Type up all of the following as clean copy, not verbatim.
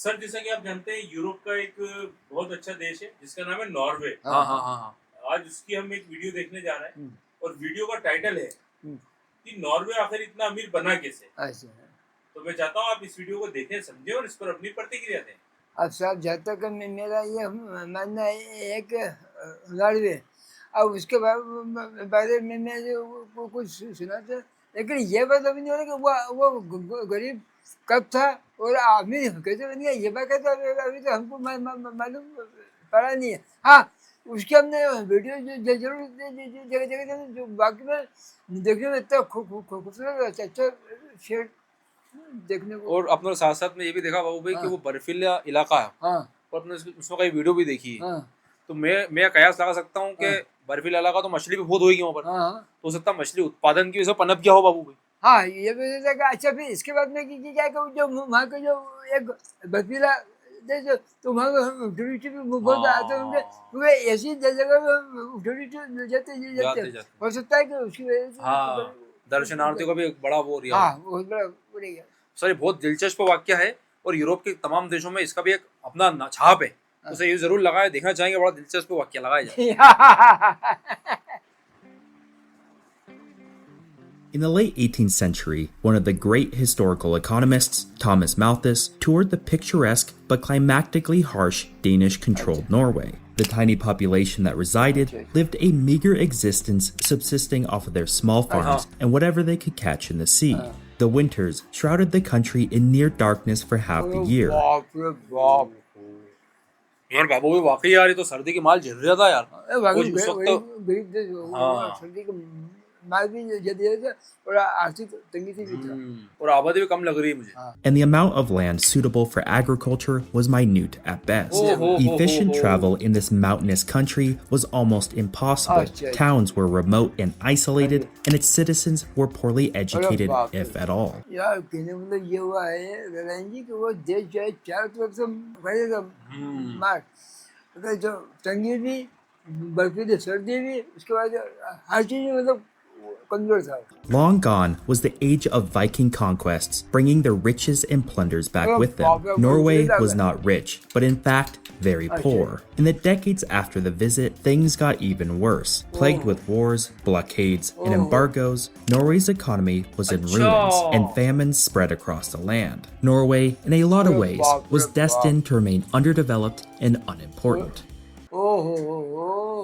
Sir जैसा कि आप जानते हैं यूरोप का एक बहुत अच्छा देश है जिसका नाम है नॉर्वे। हाँ हाँ हाँ। आज उसकी हम एक वीडियो देखने जा रहे हैं और वीडियो का टाइटल है हम्म। कि नॉर्वे आखिर इतना अमीर बना कैसे। ऐसे है। तो मैं चाहता हूँ आप इस वीडियो को देखें, समझें और इस पर अपनी प्रतिक्रिया दें। अब साहब जब तक मेरा ये मानना है एक नॉर्वे, अब उसके बारे में मैं जो कुछ सुना था, लेकिन ये बात अभी नहीं हो रहा कि वो गरीब कब था और आमिर कैसे बन गया, ये बात तो अभी तो हमको मालूम पड़ा नहीं है। हाँ, उसके हमने वीडियो जरूर जगह जगह जो बाकी में देखने में इतना खूबसूरत अच्छा शेड देखने को। और अपने साथ साथ में ये भी देखा बाबू भाई कि वो बर्फीला इलाका है। हाँ और अपने उसमें कई वीडियो भी देखी है। हाँ तो मैं कयास लगा सकता हूँ कि बर्फीला इलाका तो मछली भी बहुत होगी वहाँ पर। हाँ तो हो सकता है मछली उत्पादन की वजह से पनप गया हो बाबू भाई। हाँ, ये भी हो सकता है। अच्छा, फिर इसके बाद में क्या जो वहाँ का जो एक बर्फीला देश, तो वहाँ टूरिस्ट भी बहुत आते होंगे, क्योंकि ऐसी जगह में टूरिस्ट जाते हो सकता है कि उसकी वजह से। हाँ, दर्शनार्थियों का भी एक बड़ा वो रिया। हाँ, बहुत बड़ा पड़ेगा। सर बहुत दिलचस्प वाक्य है और यूरोप के तमाम देशों में इसका भी एक अपना छाप है। उसे ये जरूर लगाए, देखना चाहेंगे, बड़ा दिलचस्प वाक्य लगाया जाए। In the late 18th century, one of the great historical economists, Thomas Malthus, toured the picturesque but climactically harsh Danish-controlled Norway. The tiny population that resided lived a meager existence subsisting off of their small farms and whatever they could catch in the sea. The winters shrouded the country in near darkness for half the year. यार बाबू भाई वाकई यार ये तो सर्दी की माल झेल रहा था यार। सर्दी के माल भी जल्दी और आर्थिक तंगी से भी था और आबादी भी कम लग रही है मुझे। And the amount of land suitable for agriculture was minute at best. Efficient travel in this mountainous country was almost impossible. Towns were remote and isolated, and its citizens were poorly educated, if at all. यार कहने मतलब ये हुआ है रैन जी कि वो देश जो है चारों तरफ से भरेगा मार, अगर जो तंगी भी, बर्फीली सर्दी भी, उसके बाद हर चीज मतलब कमजोर था। Long gone was the age of Viking conquests, bringing the riches and plunders back with them. Norway was not rich, but in fact, very poor. In the decades after the visit, things got even worse. Plagued with wars, blockades, and embargoes, Norway's economy was in ruins, and famines spread across the land. Norway, in a lot of ways, was destined to remain underdeveloped and unimportant.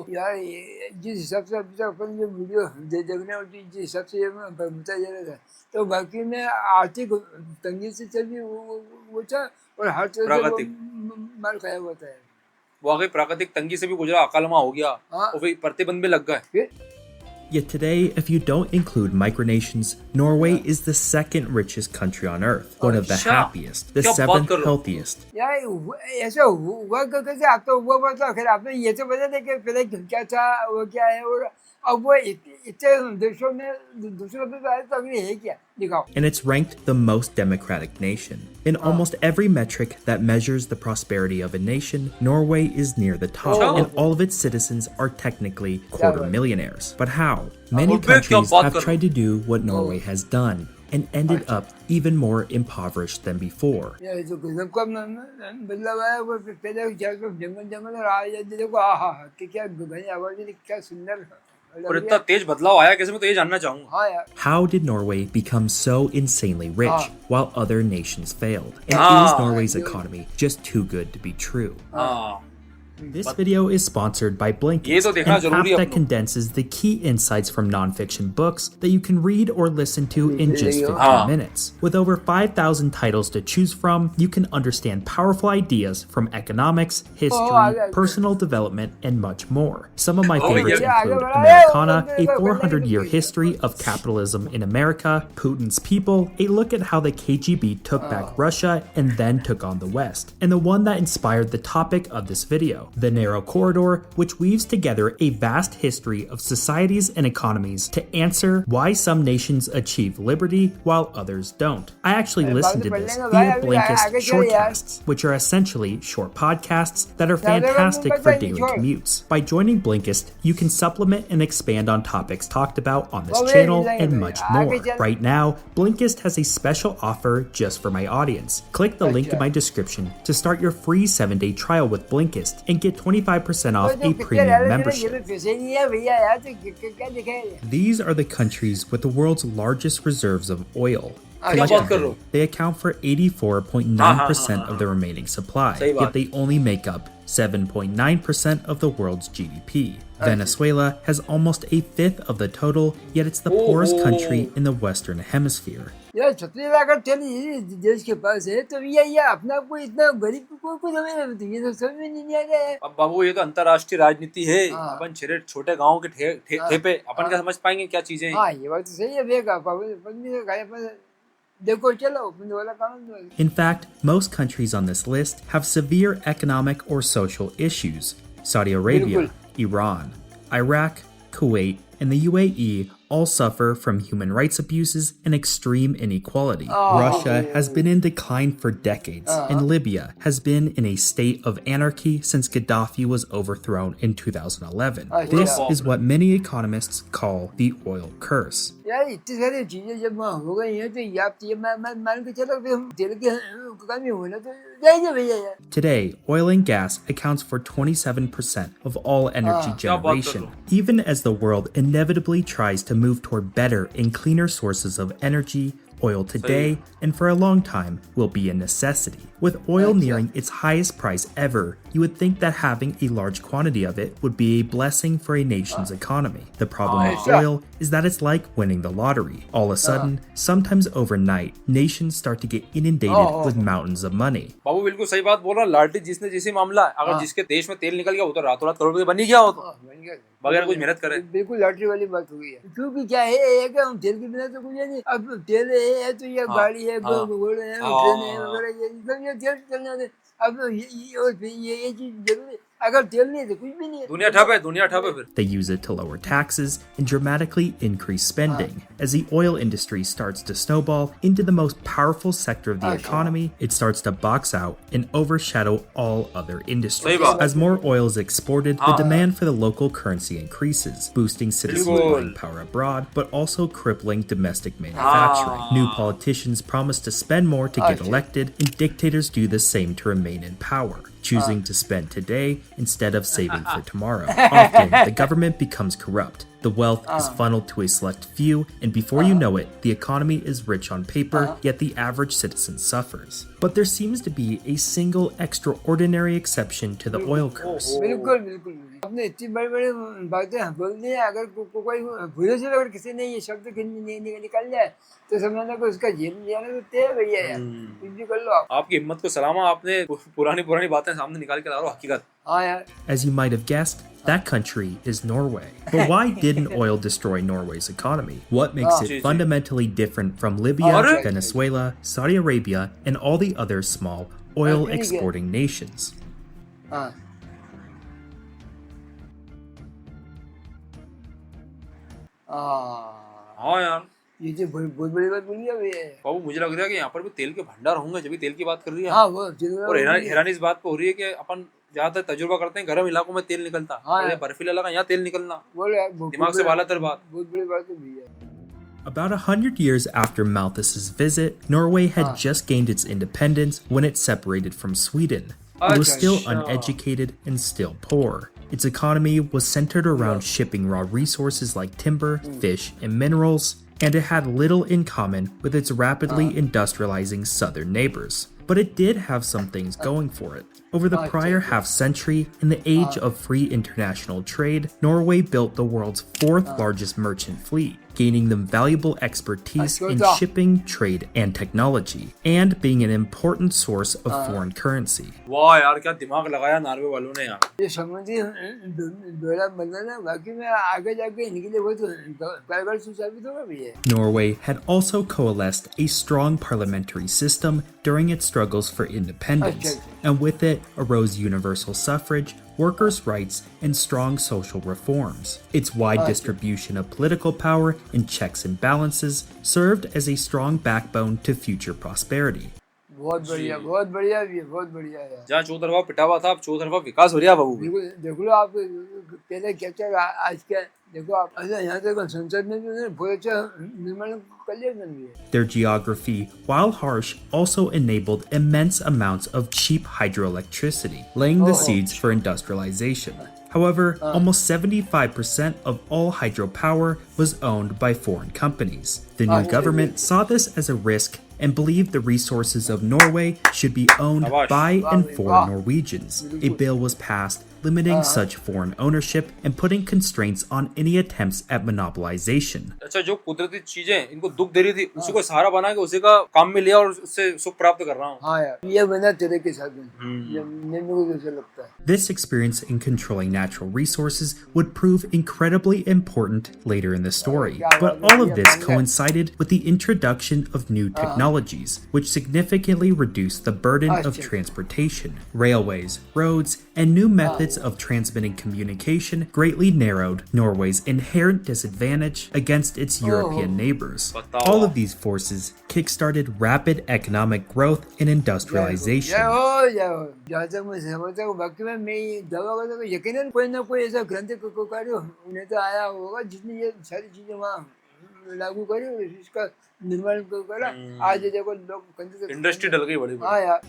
यार जिस हिसाब से अभी तक अपन जो video देखने और जिस हिसाब से ये बताया जा रहा था, तो बाकी में आर्थिक तंगी से चली वो था और हर तरह से मार खाया हुआ था। वो आगे प्राकृतिक तंगी से भी गुजरा, अकालमा हो गया और फिर प्रतिबंध भी लग गए। Yet today, if you don't include micronations, Norway is the second richest country on earth, one of the happiest, the seventh healthiest. यार ऐसा हुआ कैसे? आप तो वो बता, फिर आपने ये तो बता दे कि पहले क्या था, वो क्या है, और अब वो इतने देशों में दूसरों पे तो अभी है क्या दिखाओ। And it's ranked the most democratic nation. In almost every metric that measures the prosperity of a nation, Norway is near the top, and all of its citizens are technically quarter millionaires. But how? Many countries have tried to do what Norway has done, and ended up even more impoverished than before. ये जो गजब का बदलाव आया, वो पहले जंगल और आज देखो आहा क्या घनी आवाज़, क्या सुंदर और इतना तेज बदलाव आया कैसे, मैं तो ये जानना चाहूंगा। How did Norway become so insanely rich while other nations failed? And is Norway's economy just too good to be true? This video is sponsored by Blinkist, an app that condenses the key insights from nonfiction books that you can read or listen to in just 15 minutes. With over 5,000 titles to choose from, you can understand powerful ideas from economics, history, personal development, and much more. Some of my favorites include Americana, a 400-year history of capitalism in America, Putin's People, a look at how the KGB took back Russia and then took on the West, and the one that inspired the topic of this video, video, the narrow corridor, which weaves together a vast history of societies and economies to answer why some nations achieve liberty while others don't. I actually listened to this via Blinkist shortcasts, which are essentially short podcasts that are fantastic for daily commutes. By joining Blinkist, you can supplement and expand on topics talked about on this channel and much more. Right now, Blinkist has a special offer just for my audience. Click the link in my description to start your free 7-day trial with Blinkist and get 25% off a premium membership. These are the countries with the world's largest reserves of oil. Collectively, they account for 84.9% of the remaining supply, yet they only make up 7.9% of the world's GDP. Venezuela has almost a fifth of the total, yet it's the poorest country in the Western Hemisphere. यार छतरी अगर तेरे देश के पास है तो ये अपना कोई इतना गरीब को समझ ये तो समझ में नहीं आ रहा है। अब बाबू ये तो अंतरराष्ट्रीय राजनीति है। अपन छोटे गांव के ठेपे अपन क्या समझ पाएंगे क्या चीजें हैं। हाँ ये बात तो सही है बेगा देखो चलो वाला काम। In fact, most countries on this list have severe economic or social issues. Saudi Arabia, Iran, Iraq, Kuwait, and the UAE all suffer from human rights abuses and extreme inequality. Russia has been in decline for decades, and Libya has been in a state of anarchy since Gaddafi was overthrown in 2011. This is what many economists call the oil curse. यार इतनी सारी चीजें जब हो गई हैं तो ये मान के चलो तेल के कमी होना तो जाएगा भैया यार। Today, oil and gas accounts for 27% of all energy generation, even as the world inevitably tries to move toward better and cleaner sources of energy. Oil today, and for a long time, will be a necessity. With oil nearing its highest price ever, you would think that having a large quantity of it would be a blessing for a nation's economy. The problem with oil is that it's like winning the lottery. All of a sudden, sometimes overnight, nations start to get inundated with mountains of money. बाबू बिल्कुल सही बात बोल रहा। Lottery जिसने जैसे मामला, अगर जिसके देश में तेल निकल गया वो तो रातों रात करोड़ बन ही गया हो तो बगैर कुछ मेहनत करे। बिल्कुल लॉटरी वाली बात हो गई है क्योंकि क्या है हम तेल के बिना तो कुछ नहीं। अब तेल है तो ये गाड़ी है घोड़े हैं ट्रेन है वगैरह ये सब ये तेल चलने दे। अब ये चीज जरूरी अगर तेल नहीं तो कुछ भी नहीं है। दुनिया ठप है फिर। They use it to lower taxes and dramatically increase spending. As the oil industry starts to snowball into the most powerful sector of the economy, it starts to box out and overshadow all other industries. As more oil is exported, the demand for the local currency increases, boosting citizens' buying power abroad, but also crippling domestic manufacturing. New politicians promise to spend more to get elected, and dictators do the same to remain in power, choosing to spend today instead of saving for tomorrow. Often, the government becomes corrupt. The wealth is funneled to a select few, and before you know it, the economy is rich on paper, yet the average citizen suffers. But there seems to be a single extraordinary exception to the oil curse. बिल्कुल आपने इतनी बड़ी बातें बोल दी हैं। अगर कोई भूले से अगर किसी ने ये शब्द निकल जाए तो समझना कि उसका जेल जाना तो तय भैया यार कुछ भी कर लो आप। आपकी हिम्मत को सलाम। आपने पुरानी बातें सामने निकाल के ला रहे हो हकीकत। हाँ यार। As you might have guessed, that country is Norway. But why didn't oil destroy Norway's economy? What makes it fundamentally different from Libya, Venezuela, Saudi Arabia, and all the other small oil exporting nations? हाँ यार ये जो बहुत बड़ी बात बोली है भैया। बाबू मुझे लग रहा है कि यहाँ पर भी तेल के भंडार होंगे जब भी तेल की बात कर रही है। हाँ वो और हैरानी इस बात पे हो रही है कि अपन ज्यादातर तजुर्बा करते हैं गर्म इलाकों में तेल निकलता है, बर्फीला इलाका यहाँ तेल निकलना दिमाग से बालातर बात। बहुत बड़ी बात है भैया। About 100 years after Malthus's visit, Norway had just gained its independence when it separated from Sweden. It was still uneducated and still poor. Its economy was centered around shipping raw resources like timber, fish, and minerals, and it had little in common with its rapidly industrializing southern neighbors. But it did have some things going for it. Over the prior half-century, in the age of free international trade, Norway built the world's fourth largest merchant fleet, gaining them valuable expertise in shipping, trade, and technology, and being an important source of foreign currency. वाह यार क्या दिमाग लगाया Norway वालों ने यार। ये समुद्री डोला बनना ना बाकी में आगे जाके इनके लिए बहुत कारगर साबित होगा भैया। Norway had also coalesced a strong parliamentary system during its struggles for independence. and with it arose universal suffrage, workers' rights, and strong social reforms. Its wide distribution of political power and checks and balances served as a strong backbone to future prosperity. बहुत बढ़िया भी है, बहुत बढ़िया है। जहाँ चौतरफा पिटा हुआ था, अब चौतरफा विकास हो रहा है बाबू। देख लो आप पहले क्या चल रहा आज क्या देखो आप यहाँ तक संसद में भी बहुत अच्छा निर्माण कर लिया उन्होंने। Their geography, while harsh, also enabled immense amounts of cheap hydroelectricity, laying the seeds for industrialization. However, almost 75% of all hydropower was owned by foreign companies. The new government saw this as a risk and believed the resources of Norway should be owned by and for Norwegians. A bill was passed limiting such foreign ownership and putting constraints on any attempts at monopolization. अच्छा, जो कुदरती चीजें इनको दुख दे रही थी, उसी को सहारा बना के उसी का काम में लिया और उससे सुख प्राप्त कर रहा हूँ। हाँ यार, ये बना तेरे के साथ मेरे को जैसा लगता है। This experience in controlling natural resources would prove incredibly important later in the story. But all of this coincided with the introduction of new technologies, which significantly reduced the burden of transportation. Railways, roads, and new methods of transmitting communication greatly narrowed Norway's inherent disadvantage against its European neighbors. All of these forces kickstarted rapid economic growth and industrialization. जहाँ तक मैं समझता हूँ बाकी में मैं दवा का यकीनन कोई ना कोई ऐसा क्रांतिकारी उन्हें तो आया होगा जिसने ये सारी चीजें वहाँ लागू करी और इसका निर्माण करा। आज देखो लोग इंडस्ट्री डल गई बड़ी।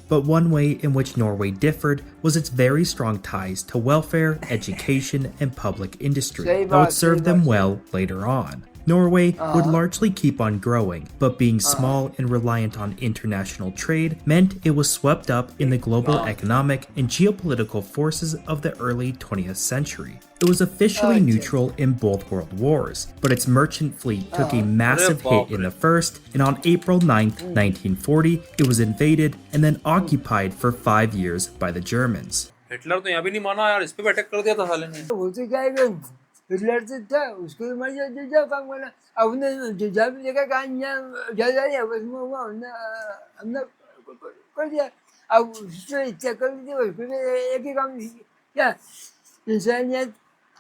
But one way in which Norway differed was its very strong ties to welfare, education, and public industry that would serve them well later on. Norway would largely keep on growing, but being small and reliant on international trade meant it was swept up in the global economic and geopolitical forces of the early 20th century. It was officially neutral in both world wars, but its merchant fleet took a massive hit in the first, and on April 9th, 1940, it was invaded and then occupied for 5 years by the Germans. Hitler तो यहाँ भी नहीं माना यार, इस पे भी attack कर दिया था साले ने। वो तो क्या है हिटलर से था उसको मर जा काम करना अब ने जब देखा कहां यहाँ जा रही है बस वो हमने कर दिया अब उसने इच्छा कर दी उसको एक ही काम क्या इंसानियत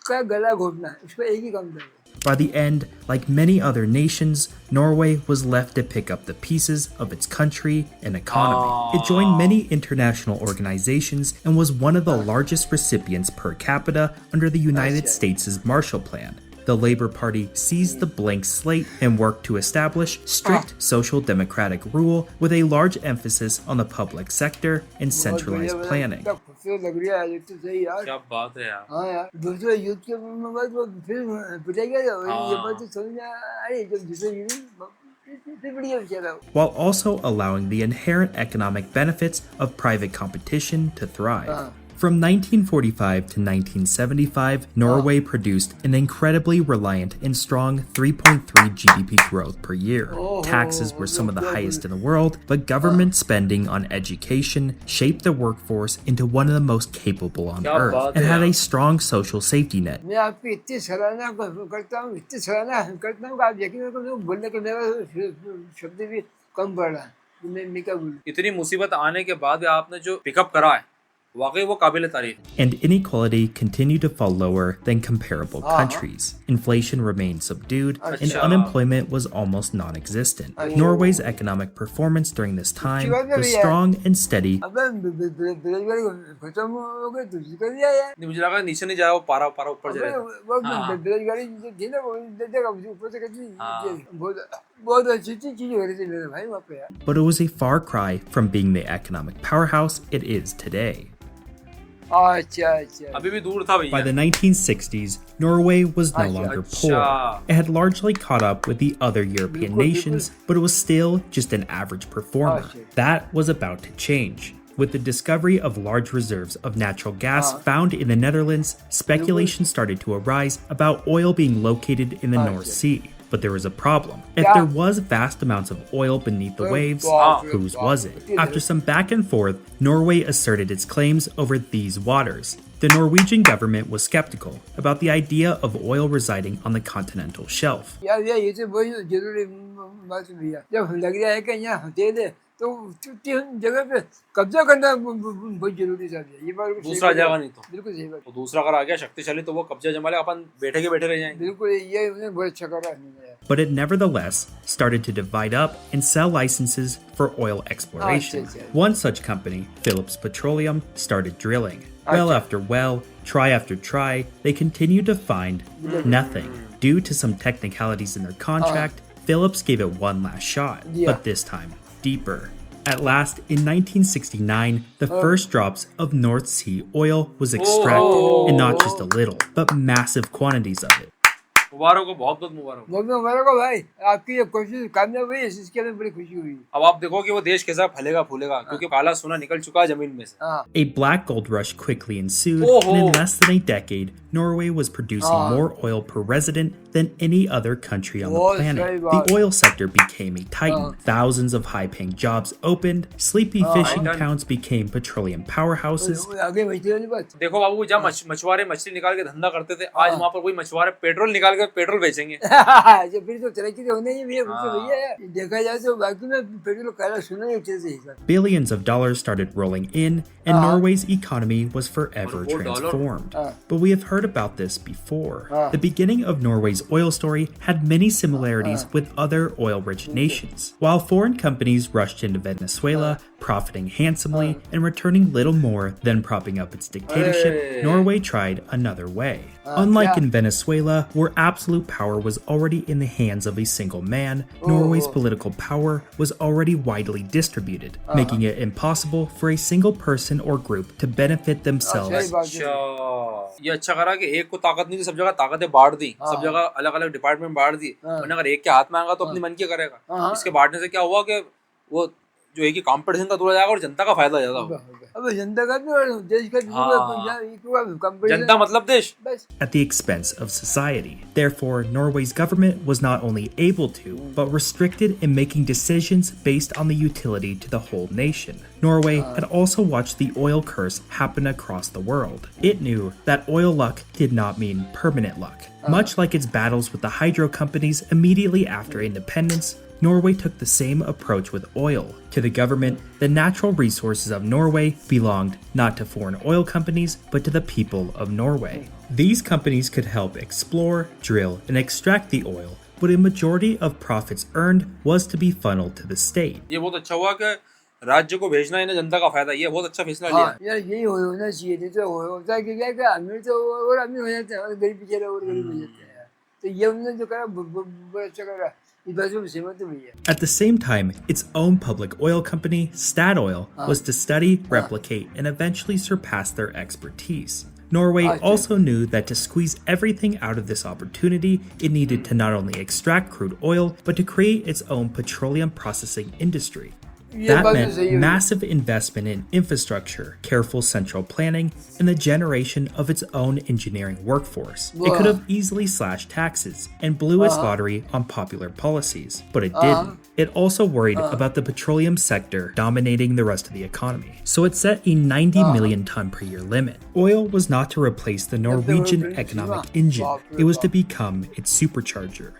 का गला घोटना इसको एक ही काम था। By the end, like many other nations, Norway was left to pick up the pieces of its country and economy. It joined many international organizations and was one of the largest recipients per capita under the United States' Marshall Plan. The Labour Party seized the blank slate and worked to establish strict social democratic rule with a large emphasis on the public sector and centralized planning. क्या बात है यार। हाँ यार दूसरे युद्ध के बाद वो फिर पिटेगा ये बात तो समझ आई जब दूसरे युद्ध while also allowing the inherent economic benefits of private competition to thrive. From 1945 to 1975, Norway produced an incredibly reliant and strong 3.3 GDP growth per year. Taxes were some of the highest in the world, but government spending on education shaped the workforce into one of the most capable on earth and had a strong social safety net. मैं आपकी इतनी सराहना करता हूँ कि आप यकीन करो बोलने के मेरा शब्द भी कम पड़ रहा है मैं क्या बोलूं। इतनी मुसीबत आने के बाद आपने जो पिकअप करा है वाकई वो काबिल तारीफ। And inequality continued to fall lower than comparable countries. Inflation remained subdued and unemployment was almost non-existent. Norway's economic performance during this time was strong and steady. मुझे लगा नीचे नहीं जाए वो पारा ऊपर जाएगा। But it was a far cry from being the economic powerhouse it is today. अभी भी दूर था भैया। By the 1960s, Norway was no longer poor. It had largely caught up with the other European nations, but it was still just an average performer. That was about to change. With the discovery of large reserves of natural gas found in the Netherlands, speculation started to arise about oil being located in the North Sea. But there was a problem. If there was vast amounts of oil beneath the waves, whose was it? After some back and forth, Norway asserted its claims over these waters. The Norwegian government was skeptical about the idea of oil residing on the continental shelf. तो तीन जगह पे कब्जा करना बहुत जरूरी था। ये बात दूसरा जगह नहीं तो बिल्कुल सही बात। तो दूसरा अगर आ गया शक्तिशाली तो वो कब्जा जमा ले, अपन बैठे के बैठे रह जाएंगे। बिल्कुल ये उन्हें बहुत अच्छा करा है। But it nevertheless started to divide up and sell licenses for oil exploration. One such company, Phillips Petroleum, started drilling. Well after well, try after try, they continued to find nothing. Due to some technicalities in their contract, Phillips gave it one last shot, but this time deeper. At last, in 1969, the first drops of North Sea oil was extracted, and not just a little, but massive quantities of it. मुबारक हो, बहुत बहुत मुबारक हो। बहुत मुबारक हो भाई, आपकी ये कोशिश कामयाब हुई, इसके लिए बड़ी खुशी हुई। अब आप देखो कि वो देश कैसा फलेगा फूलेगा, क्योंकि काला सोना निकल चुका है जमीन में से। A black gold rush quickly ensued, and in less than a decade, Norway was producing more oil per resident than any other country on the planet. The oil sector became a titan. Thousands of high-paying jobs opened. Sleepy fishing towns became petroleum powerhouses. देखो बाबू, जहाँ मछुआरे मछली निकाल के धंधा करते थे, आज वहाँ पर वही मछुआरे पेट्रोल निकाल के पेट्रोल बेचेंगे। फिर तो तरक्की तो होने ही भैया, देखा जाए तो बाकी में पेट्रोल काला सोना ही अच्छे से। Billions of dollars started rolling in, and Norway's economy was forever transformed. But we have heard about this before. The beginning of Norway's oil story had many similarities with other oil-rich nations. While foreign companies rushed into Venezuela, profiting handsomely and returning little more than propping up its dictatorship, Norway tried another way. Unlike in Venezuela, where absolute power was already in the hands of a single man, Norway's political power was already widely distributed, making it impossible for a single person or group to benefit themselves. ये अच्छा करा कि एक को ताकत नहीं थी, सब जगह ताकतें बांट दी, सब जगह अलग अलग डिपार्टमेंट बांट दी। वरना अगर एक के हाथ में आएगा तो अपनी मन की करेगा। इसके बांटने से क्या हुआ कि वो जो एक ही कंपटीशन का दूर जाएगा और जनता का फायदा ज्यादा होगा। अब जनता का भी देश का जनता मतलब देश। At the expense of society. Therefore, Norway's government was not only able to, but restricted in making decisions based on the utility to the whole nation. Norway had also watched the oil curse happen across the world. It knew that oil luck did not mean permanent luck. Much like its battles with the hydro companies immediately after independence, Norway took the same approach with oil. To the government, the natural resources of Norway belonged not to foreign oil companies, but to the people of Norway. These companies could help explore, drill, and extract the oil, but a majority of profits earned was to be funneled to the state. ये बहुत अच्छा हुआ कि राज्य को भेजना है ना, जनता का फायदा। ये बहुत अच्छा फैसला लिया। यार यही होना चाहिए, नहीं तो होता है कि क्या अमीर तो और अमीर हो जाते हैं और गरीब बेचारे और गरीब हो जाते हैं। तो ये उन्होंने जो करा बहुत अच्छा करा। At the same time, its own public oil company, Statoil, was to study, replicate, and eventually surpass their expertise. Norway also knew that to squeeze everything out of this opportunity, it needed to not only extract crude oil, but to create its own petroleum processing industry. That meant massive investment in infrastructure, careful central planning, and the generation of its own engineering workforce. It could have easily slashed taxes and blew its lottery on popular policies, but it didn't. It also worried about the petroleum sector dominating the rest of the economy, so it set a 90 million ton per year limit. Oil was not to replace the Norwegian economic engine, it was to become its supercharger.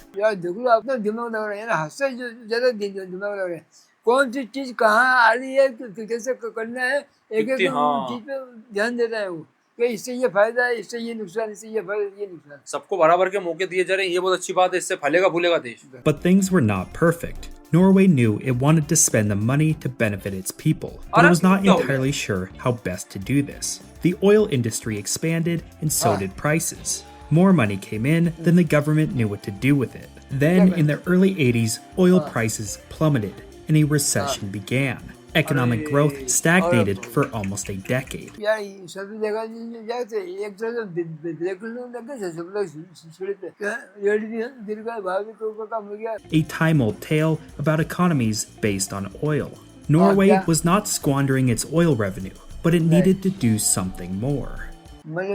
कौन सी चीज कहाँ आ रही है, कैसे करना है, एक एक चीज पे ध्यान देता है वो कि इससे ये फायदा है, इससे ये नुकसान, इससे ये फायदा, ये नुकसान। सबको बराबर के मौके दिए जा रहे हैं, ये बहुत अच्छी बात है, इससे फलेगा फूलेगा देश। But things were not perfect. Norway knew it wanted to spend the money to benefit its people, but it was not entirely sure how best to do this. The oil industry expanded, and so did prices. More money came in than the government knew what to do with it. Then, in the early 80s, oil prices plummeted, and a recession began. Economic growth stagnated for almost a decade. A time-old tale about economies based on oil. Norway was not squandering its oil revenue, but it needed to do something more. When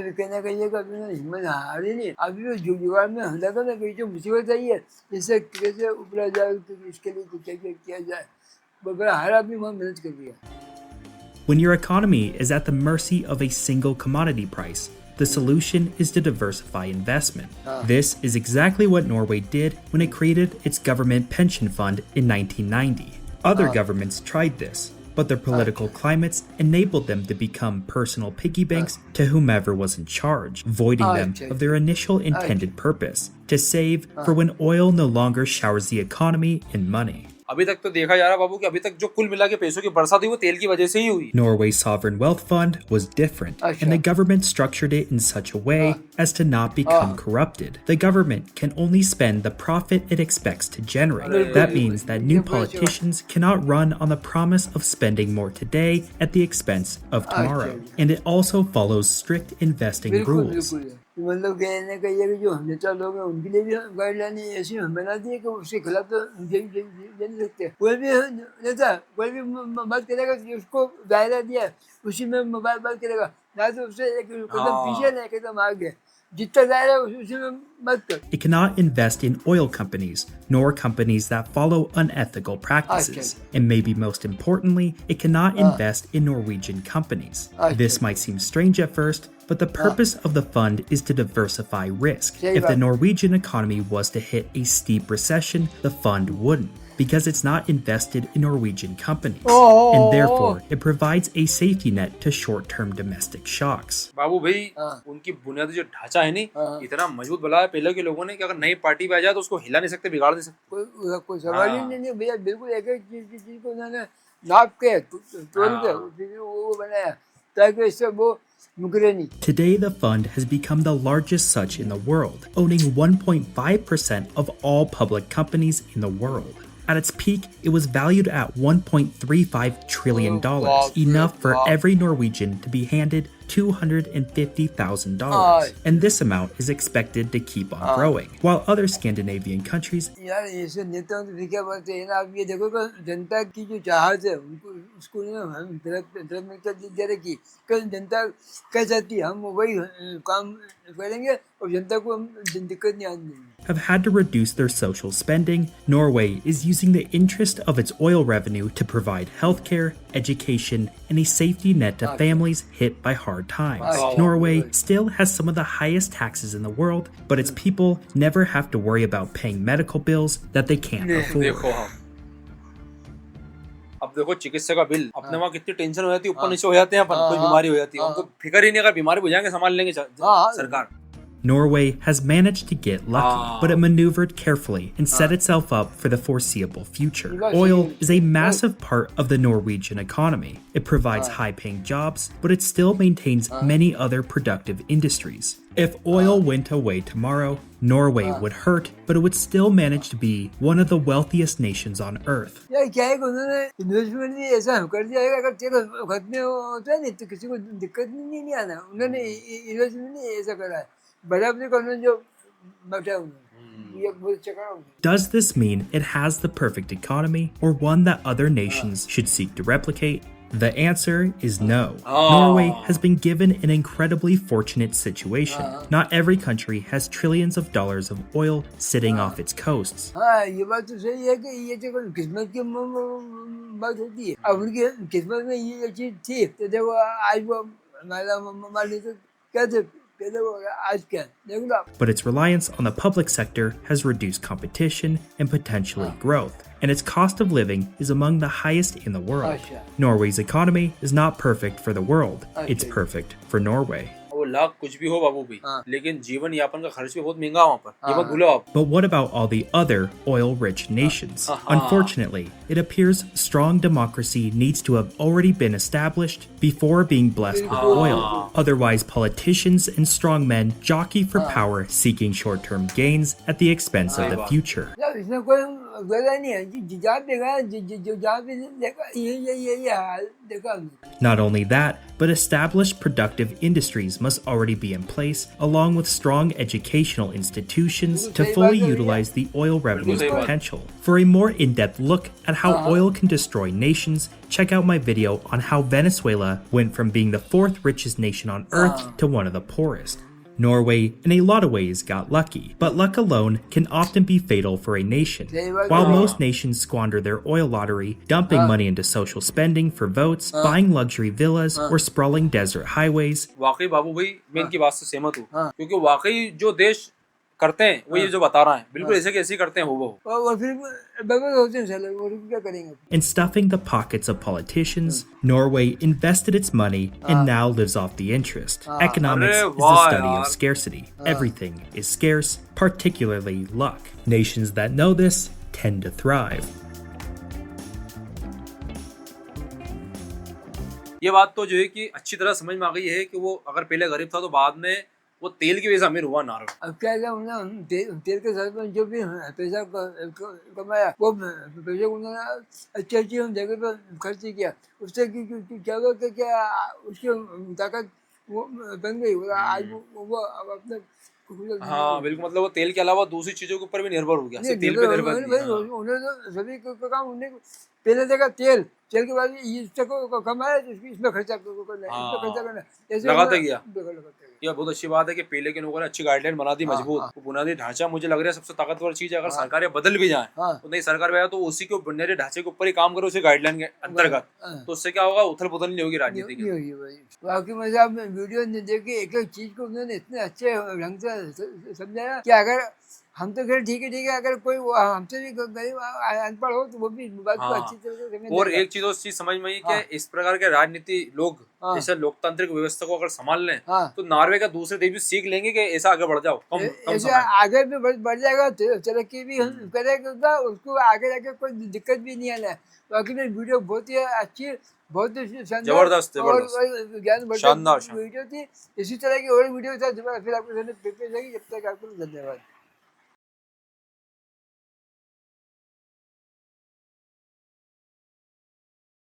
your economy is at the mercy of a single commodity price, the solution is to diversify investment. This is exactly what Norway did when it created its government pension fund in 1990. Other governments tried this, but their political climates enabled them to become personal piggy banks to whomever was in charge, voiding them of their initial intended purpose, to save for when oil no longer showers the economy in money. अभी तक तो देखा जा रहा बाबू कि अभी तक जो कुल मिला के पैसों की बरसात हुई वो तेल की वजह से ही हुई। Norway's sovereign wealth fund was different, and the government structured it in such a way as to not become corrupted. The government can only spend the profit it expects to generate. That means that new politicians cannot run on the promise of spending more today at the expense of tomorrow. And it also follows strict investing rules. मतलब कहने का ये कि जो नेता लोग हैं उनके लिए भी गाइडलाइन ऐसी बना दी है कि उसके खिलाफ तो दे नहीं सकते। कोई भी नेता कोई भी बात करेगा कि उसको दायरा दिया उसी में बात करेगा, ना तो उससे एक कदम पीछे ना एक कदम आगे। It cannot invest in oil companies, nor companies that follow unethical practices. And maybe most importantly, it cannot invest in Norwegian companies. This might seem strange at first, but the purpose of the fund is to diversify risk. If the Norwegian economy was to hit a steep recession, the fund wouldn't, because it's not invested in Norwegian companies, and therefore it provides a safety net to short-term domestic shocks. बाबू भाई उनकी बुनियादी जो ढांचा है नी इतना मजबूत बना है पहले के लोगों ने कि अगर नई पार्टी पे आ जाए तो उसको हिला नहीं सकते, बिगाड़ नहीं सकते। कोई सवाल ही नहीं भैया, बिल्कुल एक एक चीज को उन्होंने नाप के तोड़ के वो बनाया ताकि इससे वो मुकरे नहीं। Today, the fund has become the largest such in the world, owning 1.5% of all public companies in the world. At its peak, it was valued at $1.35 trillion, enough for every Norwegian to be handed $250,000. And this amount is expected to keep on growing, while other Scandinavian countries यार ऐसे नेताओं से क्या बात है ना, आप ये देखो कि जनता की जो चाहत है उनको उसको हम प्राथमिकता दे रखी कि जनता क्या चाहती है हम वही काम करेंगे और जनता को हम दिक्कत नहीं आने देंगे। have had to reduce their social spending. Norway is using the interest of its oil revenue to provide healthcare, education, and a safety net to families hit by hard times. Norway still has some of the highest taxes in the world, but its people never have to worry about paying medical bills that they can't afford. अब देखो चिकित्सा का bill अपने वहाँ कितनी tension हो जाती है, ऊपर नीचे हो जाते हैं, कोई बीमारी हो जाती है, उनको फिक्र ही नहीं, अगर बीमारी हो जाएंगे संभाल लेंगे सरकार। Norway has managed to get lucky, but it maneuvered carefully and set itself up for the foreseeable future. Oil is a massive part of the Norwegian economy. It provides high-paying jobs, but it still maintains many other productive industries. If oil went away tomorrow, Norway would hurt, but it would still manage to be one of the wealthiest nations on earth. यार क्या है कि उन्होंने investment भी ऐसा कर दिया है अगर तेरा खत्म होता है नहीं तो किसी को दिक्कत नहीं आना। उन्होंने इन्वेस्टमेंट नहीं ऐसा करा है, बराबर का उन्होंने जो बैठा उन्होंने ये बहुत चक्कर। Does this mean it has the perfect economy, or one that other nations should seek to replicate? The answer is no. Norway has been given an incredibly fortunate situation. Not every country has trillions of dollars of oil sitting off its coasts. हाँ ये बात तो सही है कि ये तो किस्मत की बात होती है। अब उनकी किस्मत में ये चीज थी तो देखो आज वो हमारे तो क्या थे। But its reliance on the public sector has reduced competition and potentially growth, and its cost of living is among the highest in the world. Norway's economy is not perfect for the world, it's perfect for Norway. वो लाख कुछ भी हो बाबू भी, लेकिन जीवन यापन का खर्च भी बहुत महंगा वहाँ पर, ये मत भूलो आप। But what about all the other oil-rich nations? Unfortunately, it appears strong democracy needs to have already been established before being blessed with oil. Otherwise, politicians and strongmen jockey for power, seeking short-term gains at the expense of the future. Not only that, but established productive industries must already be in place, along with strong educational institutions to fully utilize the oil revenue's potential. For a more in-depth look at how oil can destroy nations, check out my video on how Venezuela went from being the 4th richest nation on earth to one of the poorest. Norway, in a lot of ways, got lucky, but luck alone can often be fatal for a nation. While most nations squander their oil lottery, dumping money into social spending for votes, buying luxury villas, or sprawling desert highways, वाकई बाबू भाई मैं इनकी बात से सहमत हूँ, क्योंकि वाकई जो देश करते हैं वो ये जो बता रहा है बिल्कुल ऐसे कैसे करते हैं वो और फिर बर्बाद होते हैं साले, और क्या करेंगे। In stuffing the pockets of politicians, Norway invested its money and now lives off the interest. Economics अरे is the वाह study of यार। scarcity. Everything is scarce, particularly luck. Nations that know this tend to thrive. ये बात तो जो है कि अच्छी तरह समझ में आ गई है कि वो अगर पहले गरीब था तो बाद में वो तेल की वजह से अमीर हुआ नॉर्वे। अब क्या उन्होंने तेल के साथ में जो भी पैसा कमाया वो पैसे उन्होंने अच्छी अच्छी जगह पर खर्च किया, उससे क्या हुआ कि क्या उसकी ताकत वो बन गई, आज वो अपने हाँ बिल्कुल, मतलब वो तेल के अलावा दूसरी चीजों के ऊपर भी निर्भर हो गया, सिर्फ तेल पे निर्भर नहीं। उन्होंने तो सभी का काम उन्हें पहले देखा तेल के बाद इससे को कमाया, इसमें खर्चा करना, इसमें खर्चा करना, ऐसे लगाते गया। लगाते ये बहुत अच्छी बात है कि पहले के लोगों ने अच्छी गाइडलाइन बना दी, मजबूत वो बुनियादी ढांचा मुझे लग रहा है सबसे ताकतवर चीज है। अगर सरकारें बदल भी जाए तो नई सरकार भी आए तो उसी के बुनियादी ढांचे के ऊपर ही काम करो, उसी गाइडलाइन के अंतर्गत, तो उससे क्या होगा, उथल पुथल नहीं होगी राजनीति की। बाकी मुझे आप वीडियो देख के एक एक चीज को उन्होंने इतने अच्छे ढंग से समझाया कि अगर हम तो खैर ठीक है, अगर कोई हमसे भी गरीब अनपढ़ हो तो वो भी बात को अच्छी तरह से समझ। और एक चीज और चीज समझ में आई कि इस प्रकार के राजनीति लोग जैसे लोकतांत्रिक व्यवस्था को अगर संभाल लें तो नॉर्वे का दूसरे देश भी सीख लेंगे कि ऐसा आगे बढ़ जाओ, कम समय आगे भी बढ़ जाएगा, तरक्की भी करेगा, उसको आगे जाके कोई दिक्कत भी नहीं आना है। बाकी में वीडियो बहुत ही अच्छी, बहुत ही जबरदस्त और ज्ञान वीडियो थी। इसी तरह की और वीडियो था फिर आपको जब तक आपको धन्यवाद।